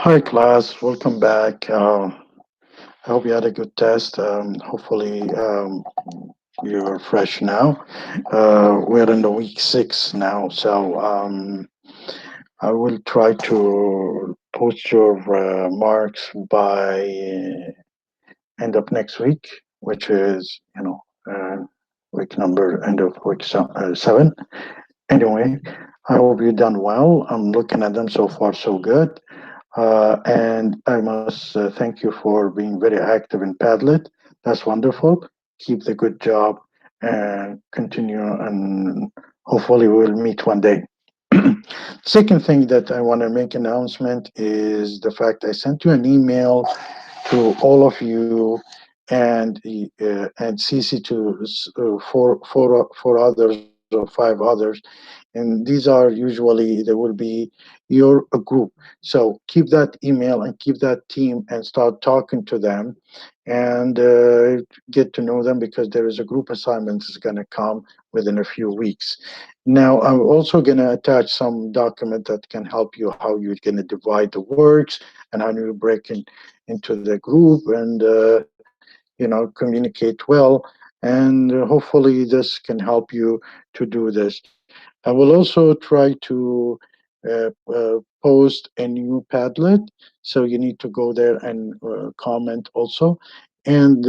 Hi, class. Welcome back. I hope you had a good test. Hopefully, you're fresh now. We're in the week 6 now, so I will try to post your marks by end of next week, which is, week number end of week 7. Anyway, I hope you've done well. I'm looking at them so far, so good. And I must thank you for being very active in Padlet. That's wonderful. Keep the good job and continue, and hopefully we'll meet one day. Second thing that I want to make announcement is the fact I sent you an email to all of you and CC to four others or 5 others, and these are usually there will be your group. So keep that email and keep that team and start talking to them and get to know them, because there is a group assignment that's going to come within a few weeks. Now, I'm also going to attach some document that can help you how you're going to divide the works and how you break into the group and communicate well. And hopefully this can help you to do this. I will also try to post a new Padlet, so you need to go there and comment also. And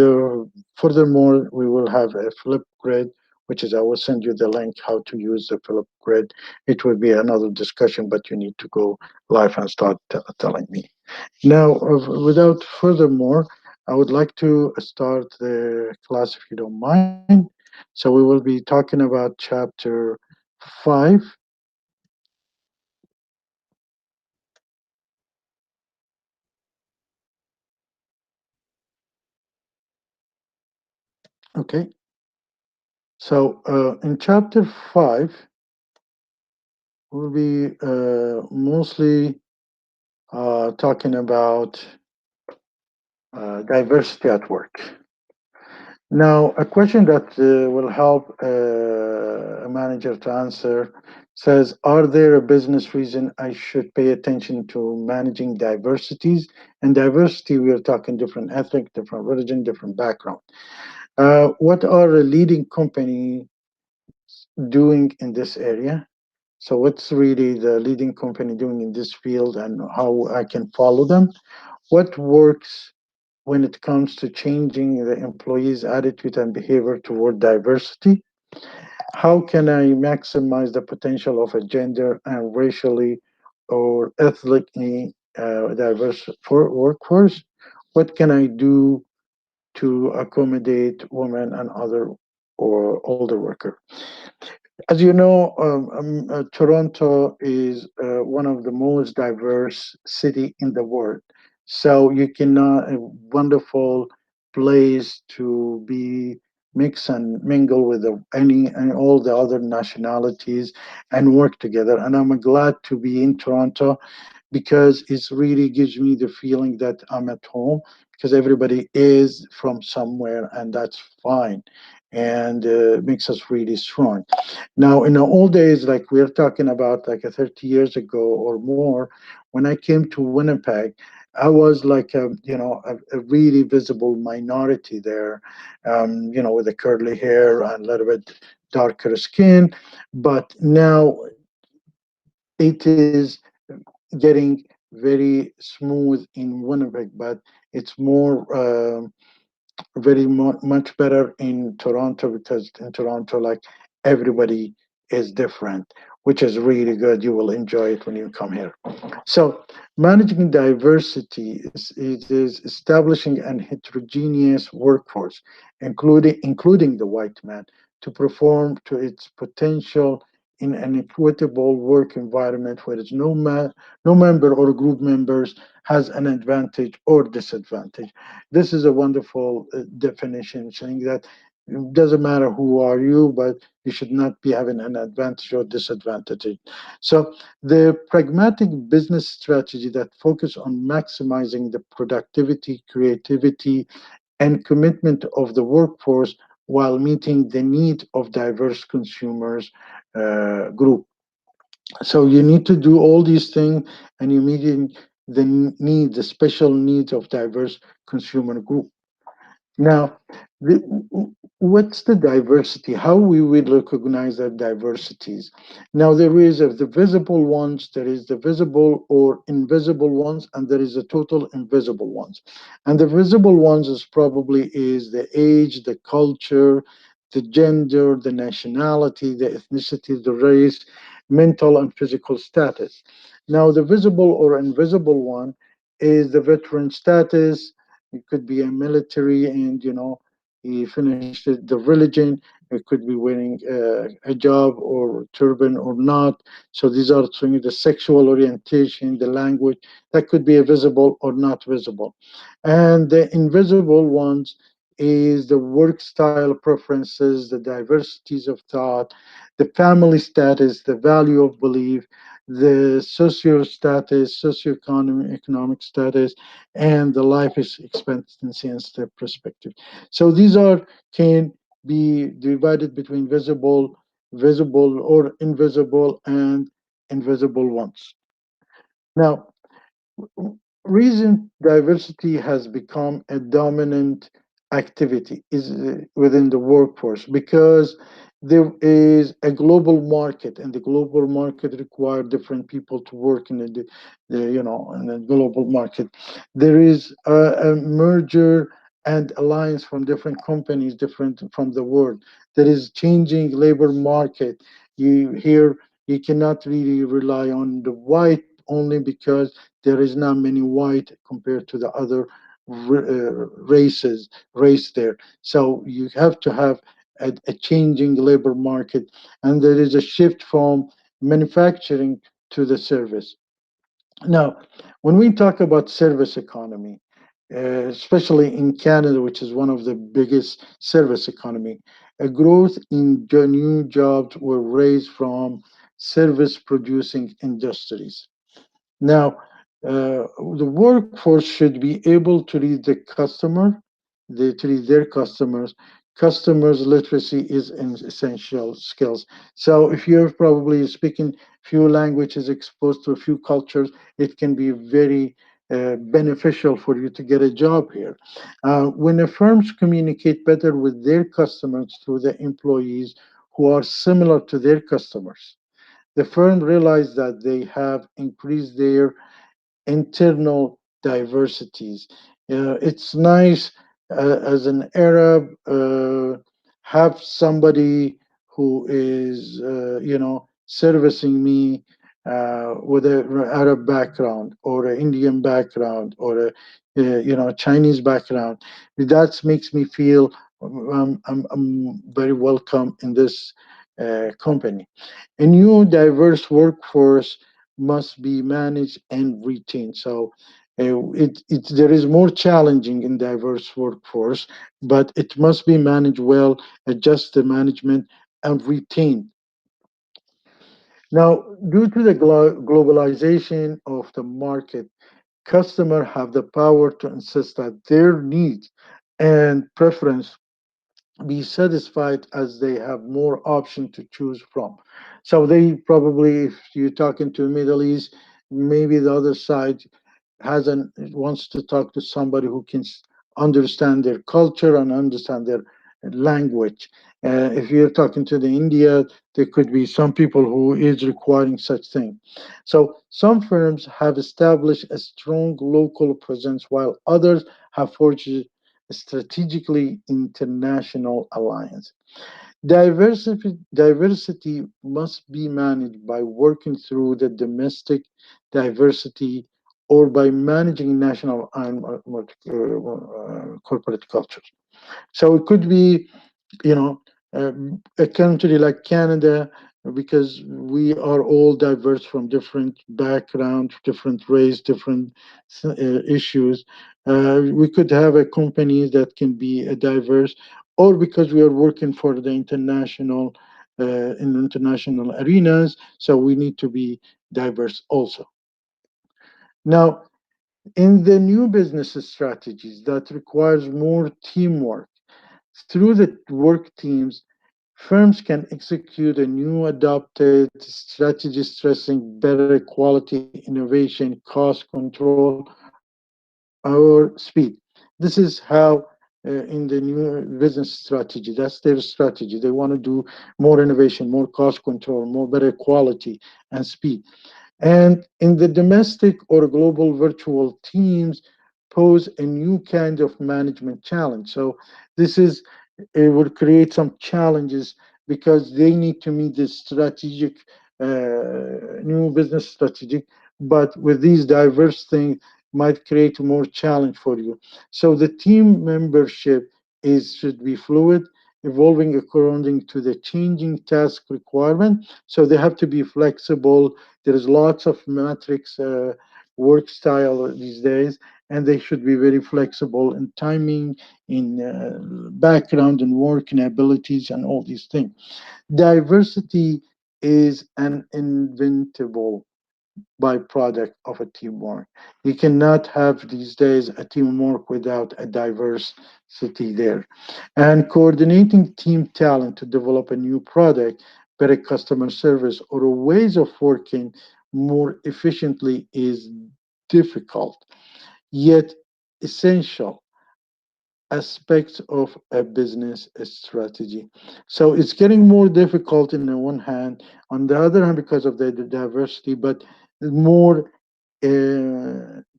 furthermore, we will have a flip grid, which is I will send you the link how to use the flip grid. It will be another discussion, but you need to go live and start telling me. Now, without furthermore, I would like to start the class if you don't mind. So we will be talking about chapter 5. Okay. So in chapter 5, we'll be mostly talking about diversity at work. Now, a question that will help a manager to answer says, are there a business reason I should pay attention to managing diversities? And diversity, we are talking different ethnic, different religion, different background. What are a leading company doing in this area? So what's really the leading company doing in this field and how I can follow them? What works when it comes to changing the employees' attitude and behavior toward diversity? How can I maximize the potential of a gender and racially or ethnically diverse workforce? What can I do to accommodate women and other or older workers? As you know, Toronto is one of the most diverse city in the world. So you can a wonderful place to be mix and mingle with any and all the other nationalities and work together. And I'm glad to be in Toronto because it really gives me the feeling that I'm at home, because everybody is from somewhere and that's fine, and makes us really strong. Now, in the old days, like we're talking about like 30 years ago or more, when I came to Winnipeg, I was like a really visible minority there, with the curly hair and a little bit darker skin. But now it is getting very smooth in Winnipeg, but it's more much better in Toronto, because in Toronto, like everybody is different, which is really good. You will enjoy it when you come here. So, managing diversity is establishing an heterogeneous workforce, including the white man, to perform to its potential in an equitable work environment where no member or group members has an advantage or disadvantage. This is a wonderful definition, saying that it doesn't matter who are you, but you should not be having an advantage or disadvantage. So the pragmatic business strategy that focus on maximizing the productivity, creativity, and commitment of the workforce while meeting the need of diverse consumers group. So you need to do all these things, and you meeting the special needs of diverse consumer group. Now, the, what's the diversity? How we will recognize that diversities? Now, there is the visible ones, there is the visible or invisible ones, and there is the total invisible ones. And the visible ones is probably is the age, the culture, the gender, the nationality, the ethnicity, the race, mental and physical status. Now, the visible or invisible one is the veteran status. It could be a military, and he finished the religion. It could be wearing a job or turban or not. So these are things, the sexual orientation, the language that could be visible or not visible. And the invisible ones is the work style preferences, the diversities of thought, the family status, the value of belief, the socio status, economic status, and the life expectancy and step perspective. So these are can be divided between visible or invisible, and invisible ones. Now, reason diversity has become a dominant activity is within the workforce because there is a global market, and the global market require different people to work in in the global market. There is a merger and alliance from different companies, different from the world. There is changing labor market. You cannot really rely on the white only because there is not many white compared to the other race there. So you have to have a changing labor market, and there is a shift from manufacturing to the service. Now, when we talk about service economy, especially in Canada, which is one of the biggest service economy, a growth in new jobs were raised from service producing industries. Now, the workforce should be able to read the customer, to read their customers. Customers literacy is an essential skills. So if you're probably speaking few languages, exposed to a few cultures, it can be very beneficial for you to get a job here. When the firms communicate better with their customers through the employees who are similar to their customers, the firm realize that they have increased their internal diversities. It's nice as an Arab have somebody who is servicing me with a Arab background or an Indian background or a Chinese background. That makes me feel I'm very welcome in this company. A new diverse workforce must be managed and retained. So there is more challenging in diverse workforce, but it must be managed well, adjust the management, and retained. Now, due to the globalization of the market, customers have the power to insist that their needs and preference be satisfied as they have more option to choose from. So they probably, if you're talking to Middle East, maybe the other side hasn't wants to talk to somebody who can understand their culture and understand their language. If you're talking to the India, there could be some people who is requiring such thing. So some firms have established a strong local presence, while others have forged strategically international alliance. Diversity must be managed by working through the domestic diversity or by managing national and corporate cultures. So it could be you know, a country like Canada, because we are all diverse from different backgrounds, different race, different issues. We could have a company that can be diverse, or because we are working for the international in international arenas, so we need to be diverse also. Now, in the new business strategies that requires more teamwork through the work teams, Firms can execute a new adopted strategy stressing better quality, innovation, cost control, or speed. This is how in the new business strategy, that's their strategy. They want to do more innovation, more cost control, more better quality and speed. And in the domestic or global virtual teams pose a new kind of management challenge. So this is it will create some challenges because they need to meet this strategic new business strategic, but with these diverse things might create more challenge for you. So the team membership is should be fluid, evolving according to the changing task requirement. So they have to be flexible. There is lots of matrix work style these days, and they should be very flexible in timing, in background, and work and abilities, and all these things. Diversity is an inventable byproduct of a teamwork. You cannot have these days a teamwork without a diversity there. And coordinating team talent to develop a new product, better customer service, or ways of working more efficiently is difficult, yet essential aspects of a business strategy. So it's getting more difficult in the one hand, on the other hand, because of the diversity, but more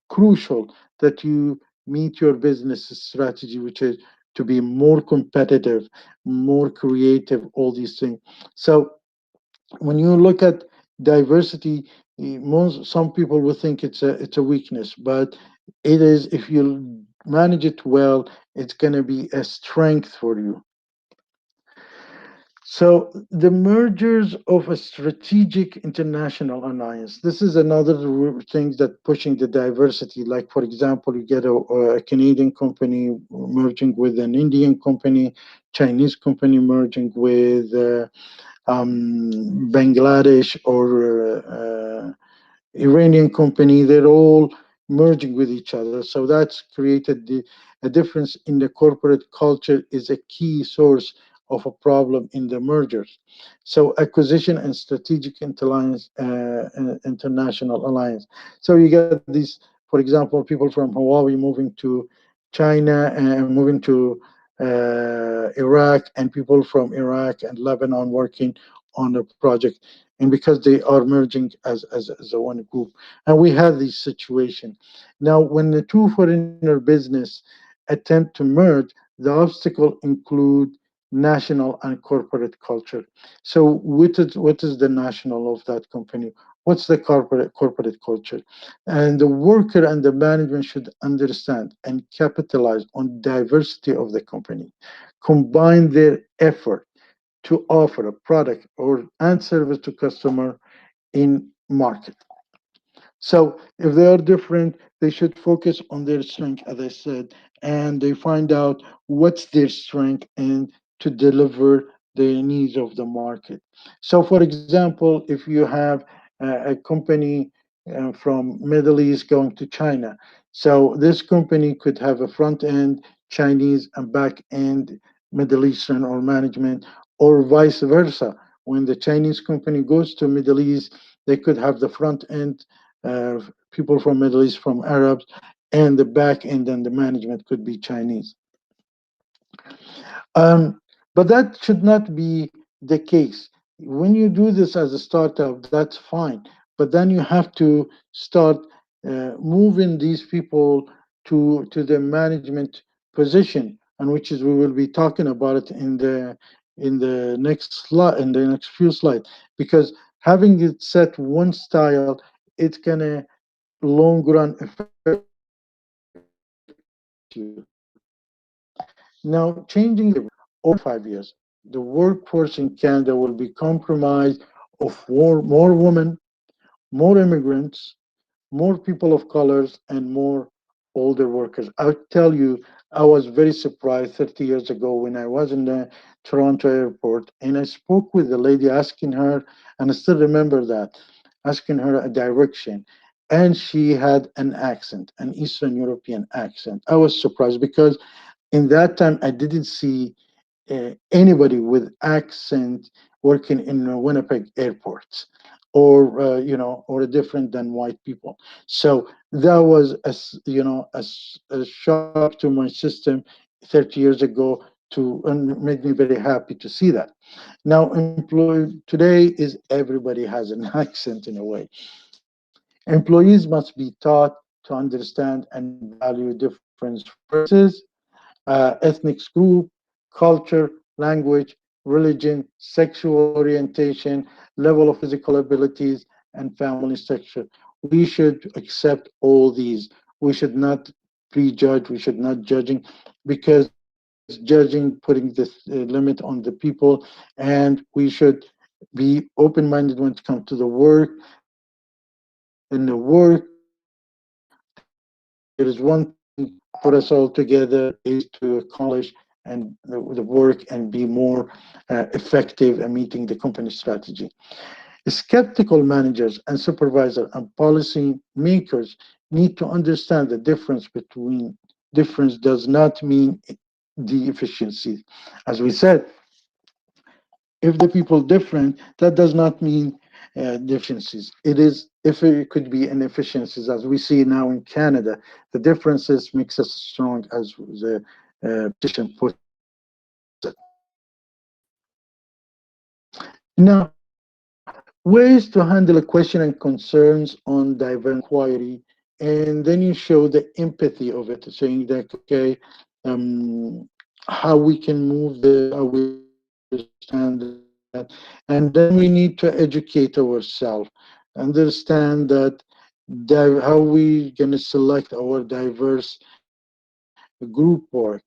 crucial that you meet your business strategy, which is to be more competitive, more creative, all these things. So when you look at diversity, most some people will think it's a weakness, but it is if you manage it well, it's going to be a strength for you. So the mergers of a strategic international alliance. This is another thing that pushing the diversity. Like for example, you get a Canadian company merging with an Indian company, Chinese company merging with Bangladesh or Iranian company, they're all merging with each other. So that's created a difference in the corporate culture is a key source of a problem in the mergers. So acquisition and strategic alliance, international alliance. So you get these, for example, people from Hawaii moving to China and moving to Iraq, and people from Iraq and Lebanon working on a project, and because they are merging as a one group. And we have this situation. Now, when the two foreigner business attempt to merge, the obstacle include national and corporate culture. So what is the national of that company? What's the corporate culture? And the worker and the management should understand and capitalize on diversity of the company, combine their effort to offer a product or and service to customer in market. So if they are different, they should focus on their strength, as I said, and they find out what's their strength and to deliver the needs of the market. So, for example, if you have a company from Middle East going to China, so this company could have a front end Chinese and back end Middle Eastern or management, or vice versa. When the Chinese company goes to Middle East, they could have the front end uh, people from Middle East, from Arabs, and the back end and the management could be Chinese. Um, but that should not be the case. When you do this as a startup, that's fine. But then you have to start moving these people to the management position, and which is we will be talking about it in the next slide, in the next few slides, because having it set one style, it's gonna long run affect you. Now, changing the over 5 years, the workforce in Canada will be comprised of more women, more immigrants, more people of colors, and more older workers. I'll tell you, I was very surprised 30 years ago when I was in the Toronto airport and I spoke with the lady asking her, and I still remember that, asking her a direction. And she had an accent, an Eastern European accent. I was surprised because in that time I didn't see anybody with accent working in Winnipeg airports, or or different than white people. So that was a shock to my system 30 years ago, to and made me very happy to see that. Now, employee today is everybody has an accent in a way. Employees must be taught to understand and value different races, ethnic group, culture, language, religion, sexual orientation, level of physical abilities, and family structure. We should accept all these. We should not prejudge. We should not judging, because judging putting this limit on the people, and we should be open-minded when it comes to the work. In the work, there is one thing put us all together is to accomplish and the work and be more effective in meeting the company strategy. Skeptical managers and supervisors and policy makers need to understand the difference does not mean the efficiency. As we said, if the people different, that does not mean deficiencies. It is, if it could be inefficiencies, as we see now in Canada, the differences makes us strong, as the petition puts it. Now, ways to handle a question and concerns on diverse inquiry, and then you show the empathy of it, saying that, okay, um, how we can move this, how we understand that, and then we need to educate ourselves, understand that how we gonna select our diverse group work,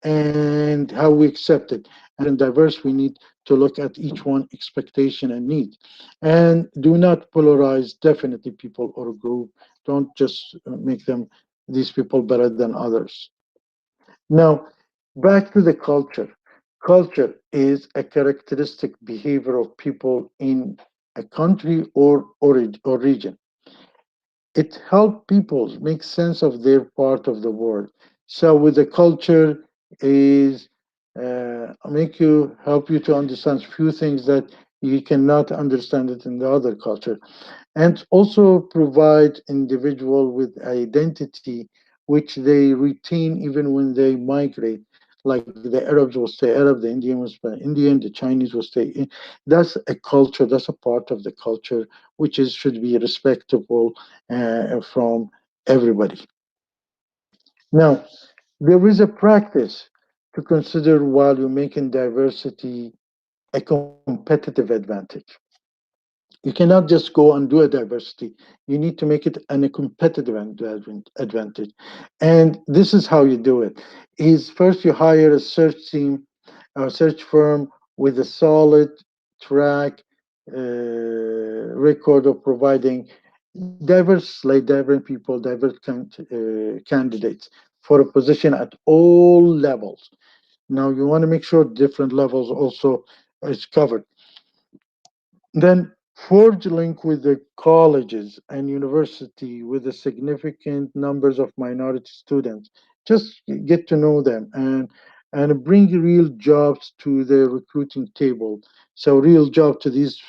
and how we accept it. And when we say diverse, we need to look at each one expectation and need, and do not polarize definitely people or group. Don't just make them, these people better than others. Now, back to the culture. Culture is a characteristic behavior of people in a country or region. It helps people make sense of their part of the world. So with the culture is make you help you to understand few things that you cannot understand it in the other culture, and also provide individual with identity which they retain even when they migrate. Like the Arabs will stay Arab, the Indian will stay Indian, the Chinese will stay in. That's a culture, that's a part of the culture which is should be respectable from everybody. Now, there is a practice to consider while you're making diversity a competitive advantage. You cannot just go and do a diversity. You need to make it a competitive advantage. And this is how you do it. Is first you hire a search team, a search firm with a solid track record of providing diverse people, candidates for a position at all levels. Now you want to make sure different levels also is covered. Then forge link with the colleges and university with the significant numbers of minority students. Just get to know them and bring real jobs to the recruiting table. So real job to these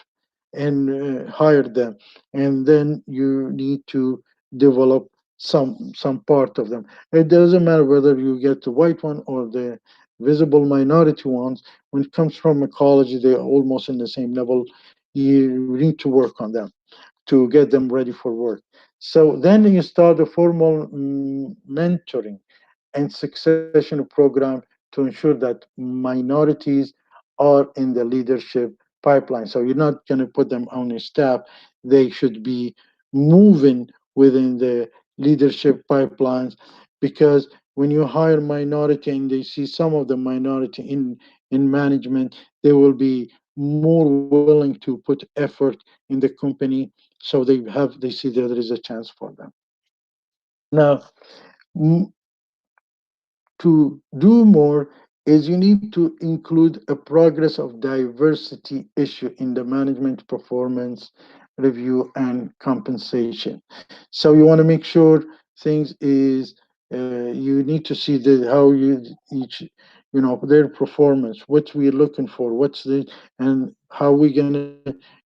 and hire them. And then you need to develop some part of them. It doesn't matter whether you get the white one or the visible minority ones. When it comes from a college, they're almost in the same level. You need to work on them to get them ready for work. So then you start a formal mentoring and succession program to ensure that minorities are in the leadership pipeline. So you're not going to put them on a staff. They should be moving within the leadership pipelines, because when you hire minority and they see some of the minority in management, they will be more willing to put effort in the company, so they see that there is a chance for them. Now, to do more is you need to include a progress of diversity issue in the management performance review and compensation. So you want to make sure things is you need to see the how you each their performance, what we're looking for, and how we're gonna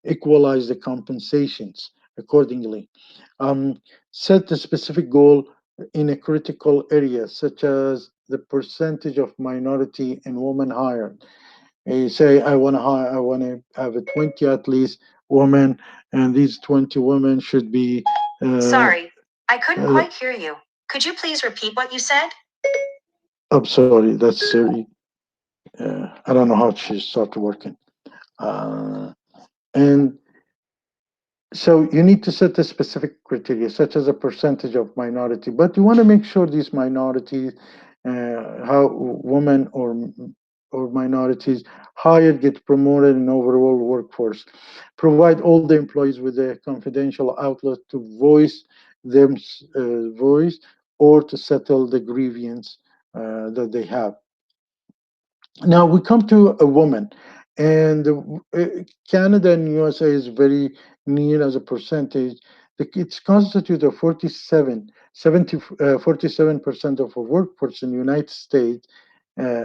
equalize the compensations accordingly. Um, Set a specific goal in a critical area, such as the percentage of minority and women hired. You say, I want to have a 20 at least women, and these 20 women should be. Sorry, I couldn't Uh, quite hear you. Could you please repeat what you said? I'm sorry, that's I don't know how she started working. And So you need to set a specific criteria, such as a percentage of minority, but you want to make sure these minorities, how women or minorities hired get promoted in overall workforce. Provide all the employees with a confidential outlet to voice their voice or to settle the grievance that they have. Now we come to a woman, and Canada and USA is very near as a percentage. It's constituted of 47% of the workforce in the United States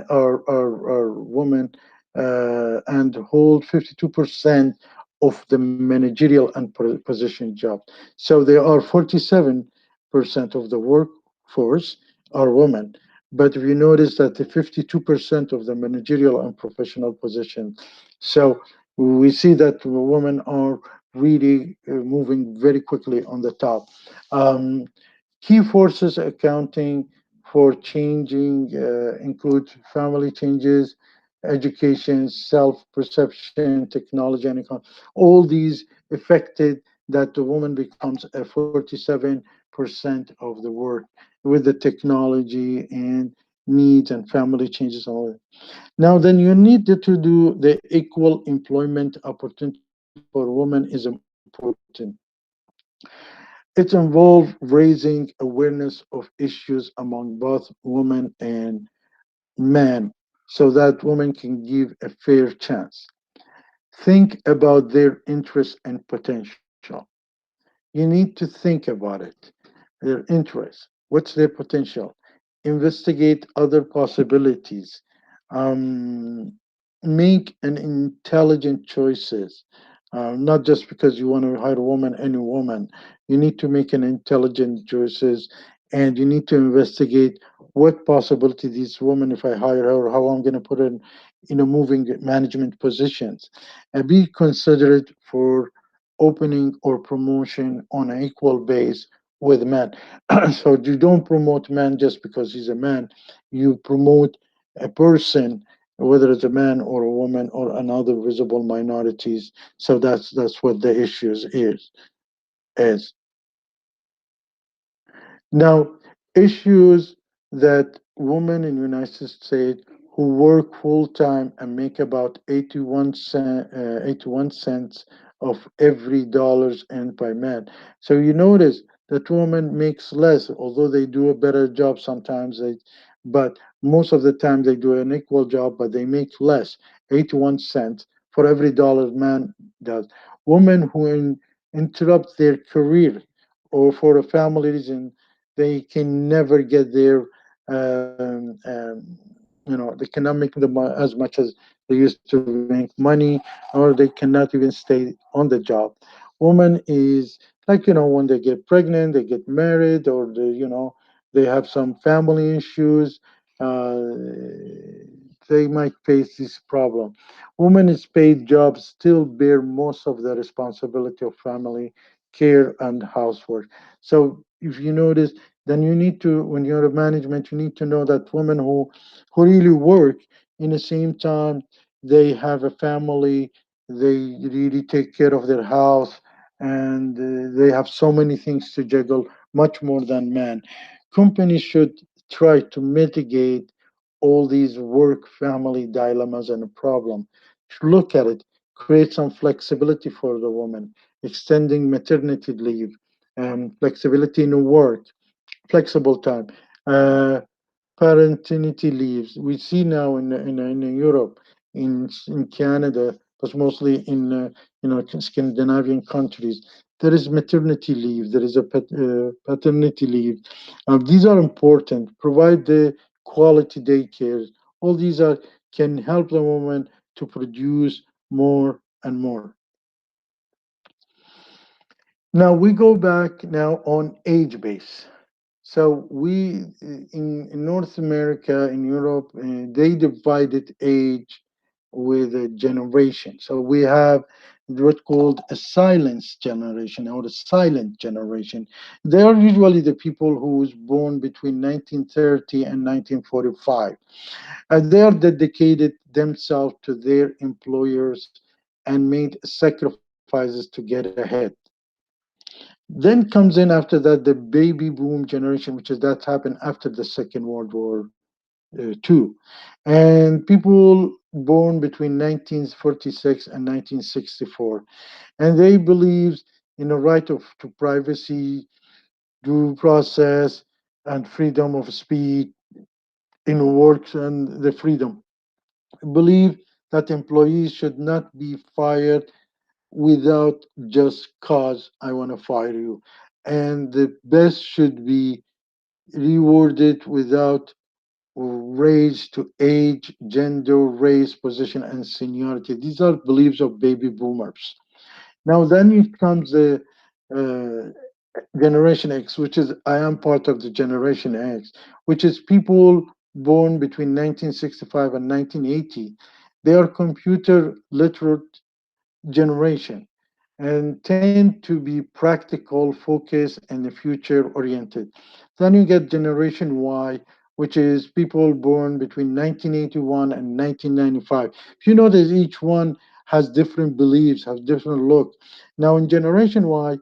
are women and hold 52% of the managerial and position jobs. So there are 47% of the workforce are women. But if you notice that the 52% of the managerial and professional position, so we see that women are really moving very quickly on the top. Um, Key forces accounting for changing include family changes, education, self-perception, technology, and all these affected that the woman becomes a 47% of the work with the technology and needs and family changes and all that. Now, then you need to do the equal employment opportunity for women is important. It involves raising awareness of issues among both women and men so that women can give a fair chance. Think about their interests and potential. You need to think about it. Their interests. What's their potential? Investigate other possibilities. Um, Make an intelligent choices. Not just because you want to hire a woman, any woman. You need to make an intelligent choices, and you need to investigate what possibility this woman, if I hire her, how I'm going to put her in a moving management positions, and be considerate for opening or promotion on an equal base with men. So you don't promote man just because he's a man. You promote a person, whether it's a man or a woman or another visible minorities. So that's what the issues is. Now, issues that women in the United States who work full time and make about 81 cents of every dollars earned by men. So you notice that women makes less, although they do a better job sometimes. But most of the time they do an equal job, but they make less, 81 cents for every dollar man does. Women who interrupt their career or for a family reason they can never get there. They cannot make as much as they used to make money, or they cannot even stay on the job. Woman is like when they get pregnant, they get married, or they have some family issues. Uh, they might face this problem. Women in paid jobs still bear most of the responsibility of family care and housework. So if you notice, then you need to, when you're a management, you need to know that women who really work in the same time, they have a family, they really take care of their house, and they have so many things to juggle, much more than men. Companies should try to mitigate all these work family dilemmas and a problem. Look at it, create some flexibility for the woman, extending maternity leave, flexibility in work, flexible time, uh, paternity leaves. We see now in Europe, in Canada, but mostly in Scandinavian countries, there is maternity leave. There is a paternity leave. These are important. Provide the quality daycare All these are can help the woman to produce more and more. Now we go back now on age base. So in North America, in Europe, they divided age with a generation. So we have what's called a silence generation or a silent generation. They are usually the people who was born between 1930 and 1945. And they are dedicated themselves to their employers and made sacrifices to get ahead. Then comes in after that the baby boom generation, which is that happened after the Second World War II. And people born between 1946 and 1964. And they believed in the right of to privacy, due process, and freedom of speech in works and the freedom. Believe that employees should not be fired without just cause I want to fire you. And the best should be rewarded without race to age, gender, race, position, and seniority. These are beliefs of baby boomers. Now, then it comes the uh, Generation X, which is I am part of the Generation X, which is people born between 1965 and 1980. They are computer literate generation and tend to be practical, focused, and future oriented. Then you get Generation Y, which is people born between 1981 and 1995. If you notice, each one has different beliefs, has different look. Now, in Generation Y,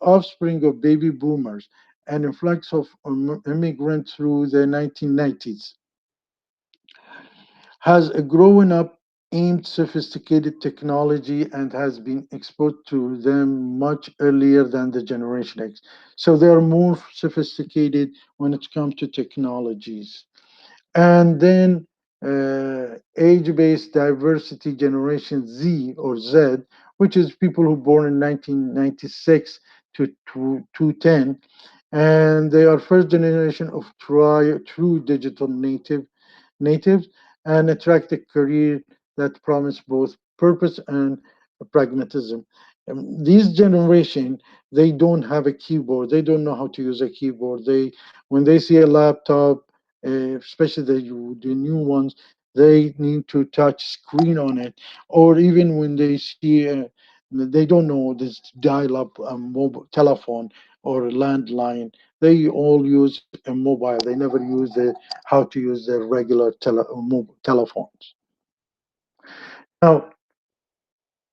offspring of baby boomers, an influx of immigrants through the 1990s has grown up aimed sophisticated technology and has been exposed to them much earlier than the Generation X. So they are more sophisticated when it comes to technologies. And then age-based diversity generation Z or Z, which is people who born in 1996 to 2010, and they are first generation of true digital natives and attractive career that promise both purpose and pragmatism. These generation, they don't have a keyboard. They don't know how to use a keyboard. They when they see a laptop, especially the new ones, they need to touch screen on it. Or even when they see, they don't know this dial-up mobile telephone or landline. They all use a mobile. They never use how to use their regular telephones. Now,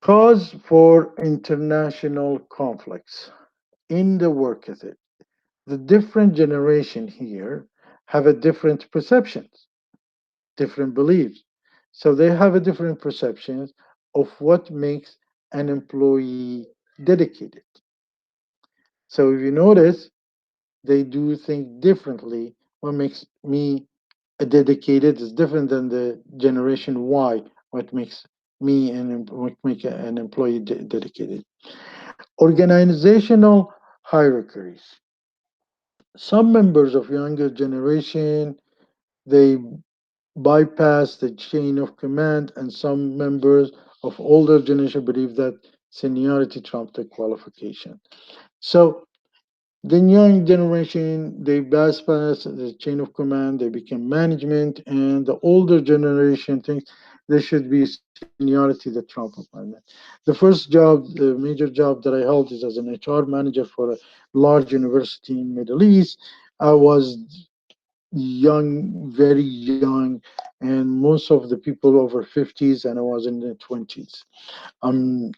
cause for international conflicts in the work ethic. The different generation here have a different perceptions, different beliefs. So they have a different perceptions of what makes an employee dedicated. So if you notice, they do think differently. What makes me a dedicated is different than the generation Y. What makes me and what make an employee dedicated? Organizational hierarchies. Some members of younger generation they bypass the chain of command, and some members of older generation believe that seniority trumps the qualification. So the young generation, they bypass the chain of command, they become management, and the older generation thinks there should be seniority that trump appointment. The first job, the major job that I held is as an HR manager for a large university in Middle East. I was young, very young, and most of the people over 50s, and I was in the 20s.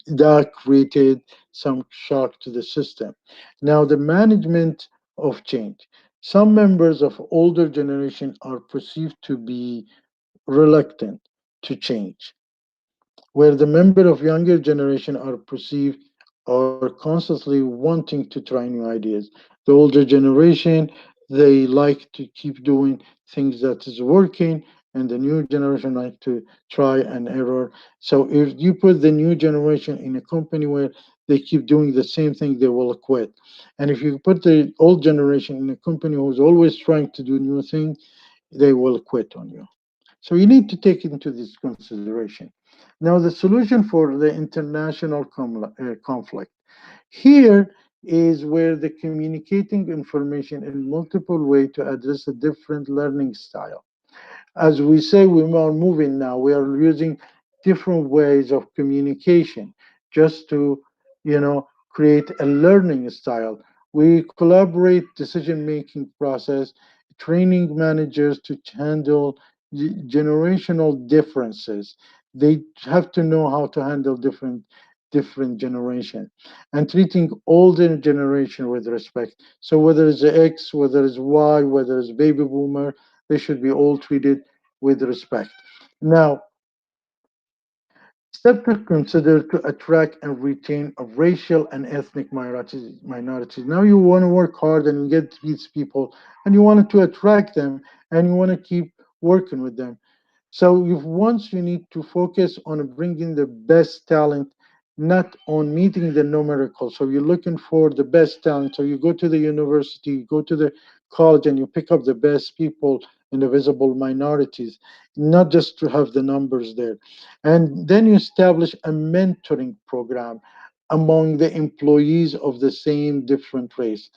That created some shock to the system. Now, the management of change. Some members of older generation are perceived to be reluctant to change, where the member of younger generation are perceived are constantly wanting to try new ideas. The older generation, they like to keep doing things that is working, and the new generation like to try and error. So if you put the new generation in a company where they keep doing the same thing, they will quit. And if you put the old generation in a company who's always trying to do new things, they will quit on you. So you need to take into this consideration. Now, the solution for the international conflict here is where the communicating information in multiple ways to address a different learning style. As we say, we are moving now. We are using different ways of communication just to, create a learning style. We collaborate decision-making process, training managers to handle generational differences. They have to know how to handle different generation and treating older generation with respect. So whether it's X, whether it's Y, whether it's baby boomer, they should be all treated with respect. Now, step to consider to attract and retain of racial and ethnic minorities. Now you want to work hard and get these people, and you want to attract them, and you want to keep working with them. So once you need to focus on bringing the best talent, not on meeting the numerical. So you're looking for the best talent. So you go to the university, you go to the college, and you pick up the best people in the visible minorities, not just to have the numbers there. And then you establish a mentoring program among the employees of the same different race.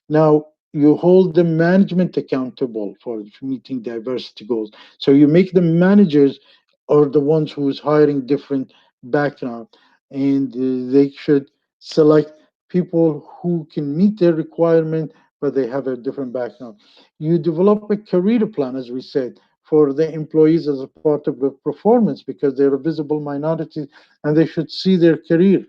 Now, you hold the management accountable for meeting diversity goals. So you make the managers or the ones who's hiring different background, and they should select people who can meet their requirement, but they have a different background. You develop a career plan, as we said, for the employees as a part of the performance because they're a visible minority and they should see their career.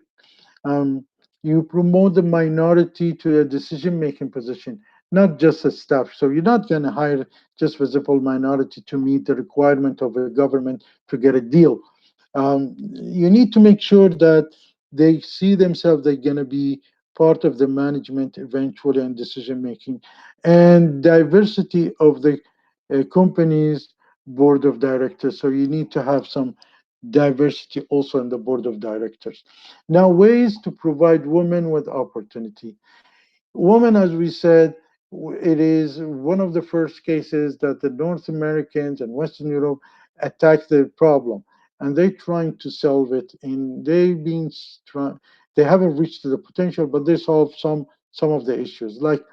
um, you promote the minority to a decision making position, not just as staff. So you're not going to hire just visible minority to meet the requirement of a government to get a deal. You need to make sure that they see themselves they're going to be part of the management eventually and decision making, and diversity of the company's board of directors. So you need to have some diversity also in the board of directors. Now, ways to provide women with opportunity. Women, as we said, it is one of the first cases that the North Americans and Western Europe attack the problem, and they're trying to solve it. And they haven't reached the potential, but they solve some of the issues. Like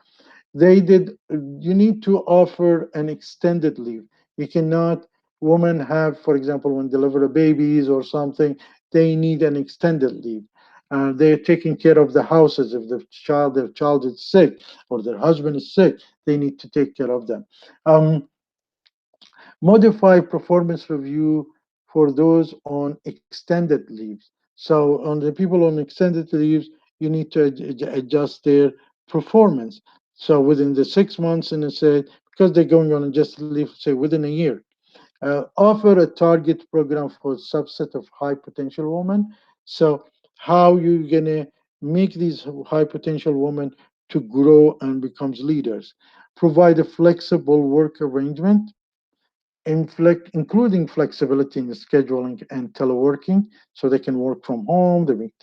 they did, you need to offer an extended leave. You cannot, women have, for example, when deliver babies or something, they need an extended leave. They're taking care of the houses. If their child is sick or their husband is sick, they need to take care of them. Um, Modify performance review for those on extended leaves. So on the people on extended leaves, you need to adjust their performance. So within the 6 months, and say because they're going on adjusted leave, say within a year, offer a target program for a subset of high potential women. So how you gonna make these high potential women to grow and becomes leaders? Provide a flexible work arrangement including flexibility in scheduling and teleworking, so they can work from home. They make,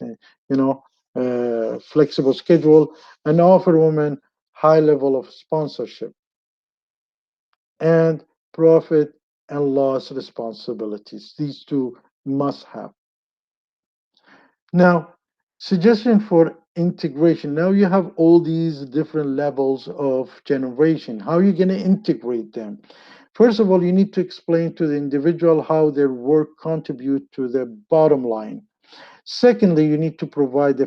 flexible schedule, and offer women high level of sponsorship and profit and loss responsibilities. These two must have. Now, suggestion for integration. Now you have all these different levels of generation. How are you going to integrate them? First of all, you need to explain to the individual how their work contribute to the bottom line. Secondly, you need to provide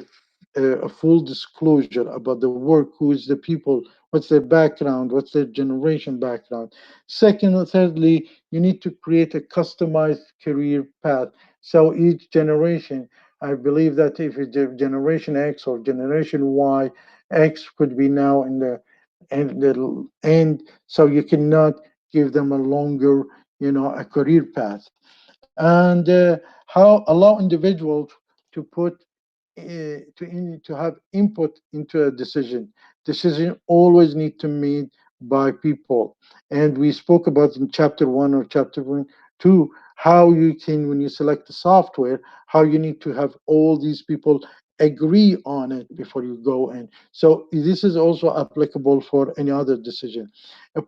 a full disclosure about the work, who is the people, what's their background, what's their generation background. Second and thirdly, you need to create a customized career path. So each generation, I believe that if it's generation X or generation Y, X could be now in the end, so you cannot give them a longer, a career path. And how allow individuals to to have input into a decision. Decision always need to made by people, and we spoke about in chapter 1 or chapter 2 how you can, when you select the software, how you need to have all these people agree on it before you go in. So this is also applicable for any other decision.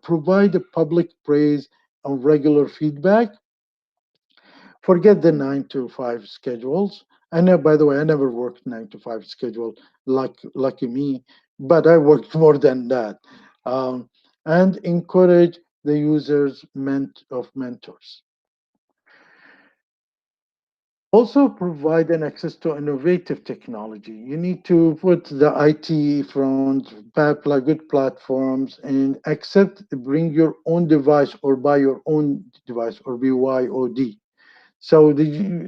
Provide a public praise and regular feedback. Forget the 9 to 5 schedules. By the way, I never worked 9 to 5 schedule, lucky me, but I worked more than that. Um, and encourage the users of mentors. Also provide an access to innovative technology. You need to put the IT front, good platforms, and accept bring your own device or buy your own device or BYOD. So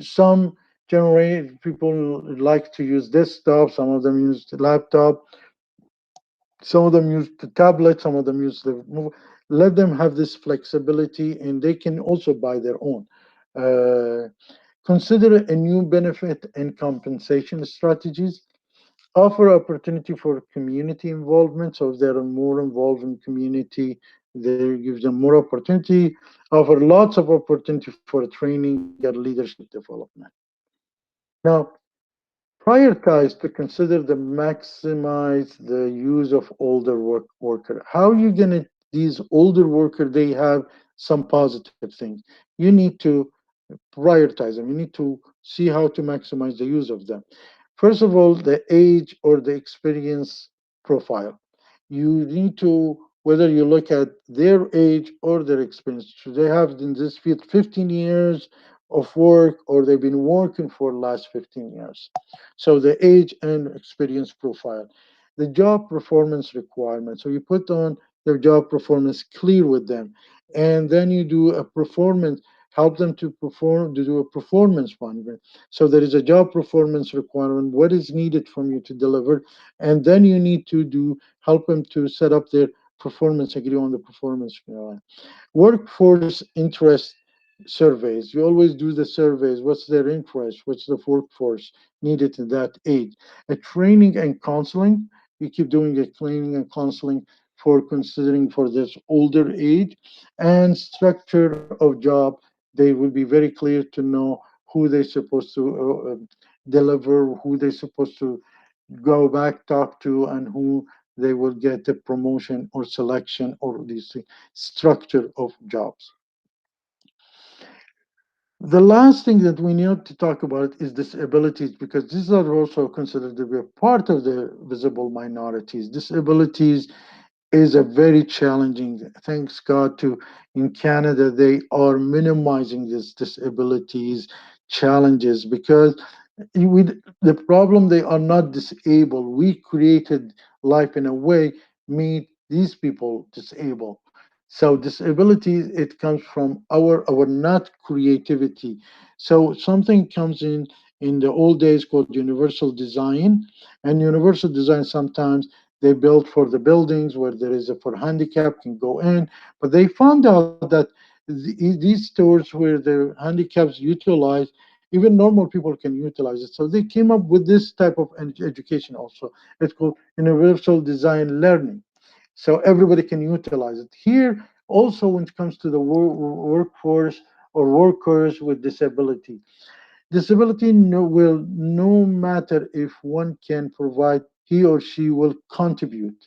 some generate people like to use desktop, some of them use the laptop, some of them use the tablet, some of them use let them have this flexibility and they can also buy their own. Uh, Consider a new benefit and compensation strategies. Offer opportunity for community involvement. So if they're more involved in community, they give them more opportunity. Offer lots of opportunity for training and leadership development. Now, prioritize to consider the maximize the use of older worker. How are you gonna these older worker they have some positive things. You need to prioritize them. You need to see how to maximize the use of them. First of all, the age or the experience profile. You need to, whether you look at their age or their experience, should they have in this field 15 years of work or they've been working for the last 15 years? So the age and experience profile. The job performance requirement. So you put on their job performance clear with them. And then you do a performance help them to perform to do a performance management. So there is a job performance requirement, what is needed from you to deliver, and then you need to do help them to set up their performance, agree on the performance. Workforce interest surveys. You always do the surveys. What's their interest? What's the workforce needed at that age? A training and counseling. You keep doing a training and counseling for considering for this older age and structure of job. They will be very clear to know who they're supposed to deliver, who they're supposed to go back talk to, and who they will get a promotion or selection or these structure of jobs. The last thing that we need to talk about is disabilities, because these are also considered to be a part of the visible minorities. Disabilities is a very challenging. Thanks God to in Canada they are minimizing these disabilities challenges because we, the problem they are not disabled. We created life in a way made these people disabled. So disability it comes from our not creativity. So something comes in the old days called universal design, and universal design sometimes they built for the buildings where there is a for handicap can go in, but they found out that these stores where the handicaps utilize, even normal people can utilize it. So they came up with this type of education also. It's called universal design learning. So everybody can utilize it. Here, also when it comes to the workforce or workers with disability, disability will no matter if one can provide, he or she will contribute.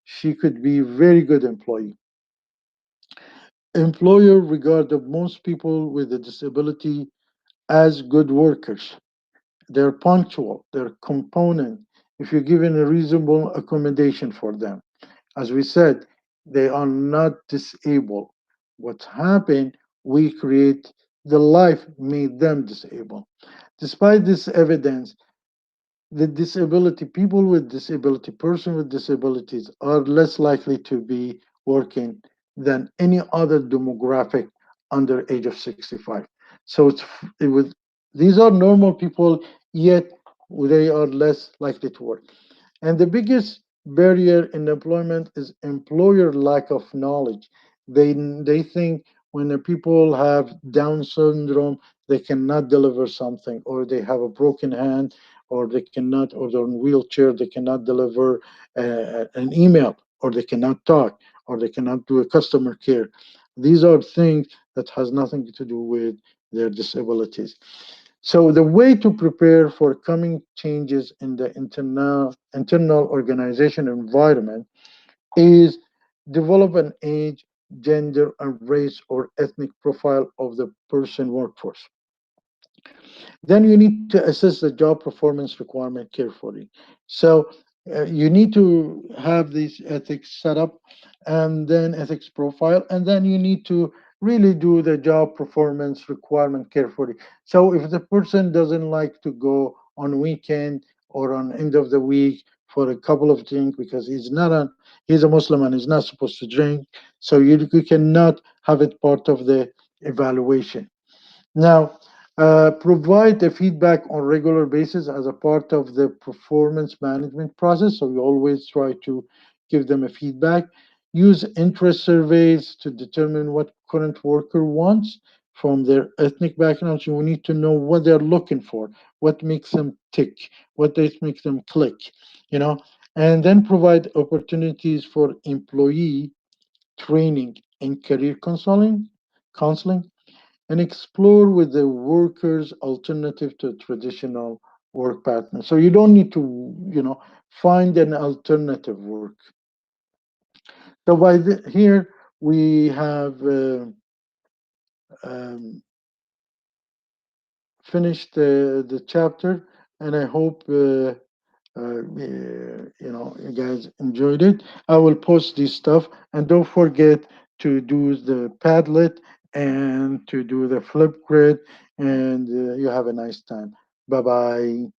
She could be very good employee. Employer regard the most people with a disability as good workers. They're punctual, they're component. If you're given a reasonable accommodation for them, as we said, they are not disabled. What's happened, we create the life made them disabled. Despite this evidence, the disability, people with disability, person with disabilities are less likely to be working than any other demographic under age of 65. So these are normal people, yet they are less likely to work. And the biggest barrier in employment is employer lack of knowledge. They think when the people have Down syndrome, they cannot deliver something, or they have a broken hand, or they cannot, or they're in wheelchair, they cannot deliver an email, or they cannot talk, or they cannot do a customer care. These are things that has nothing to do with their disabilities. So the way to prepare for coming changes in the internal organization environment is develop an age, gender, and race or ethnic profile of the person workforce. Then you need to assess the job performance requirement carefully. So you need to have these ethics set up and then ethics profile, and then you need to really do the job performance requirement carefully. So if the person doesn't like to go on weekend or on end of the week for a couple of drinks because he's a Muslim and he's not supposed to drink, so you cannot have it part of the evaluation. Now, provide the feedback on regular basis as a part of the performance management process. So we always try to give them a feedback. Use interest surveys to determine what current worker wants from their ethnic background. So we need to know what they're looking for, what makes them tick, what makes them click, you know, and then provide opportunities for employee training and career counseling and explore with the workers alternative to traditional work pattern. So you don't need to, find an alternative work. So here we have um, finished the chapter, and I hope you guys enjoyed it. I will post this stuff, and don't forget to do the Padlet and to do the Flipgrid, and you have a nice time. Bye bye.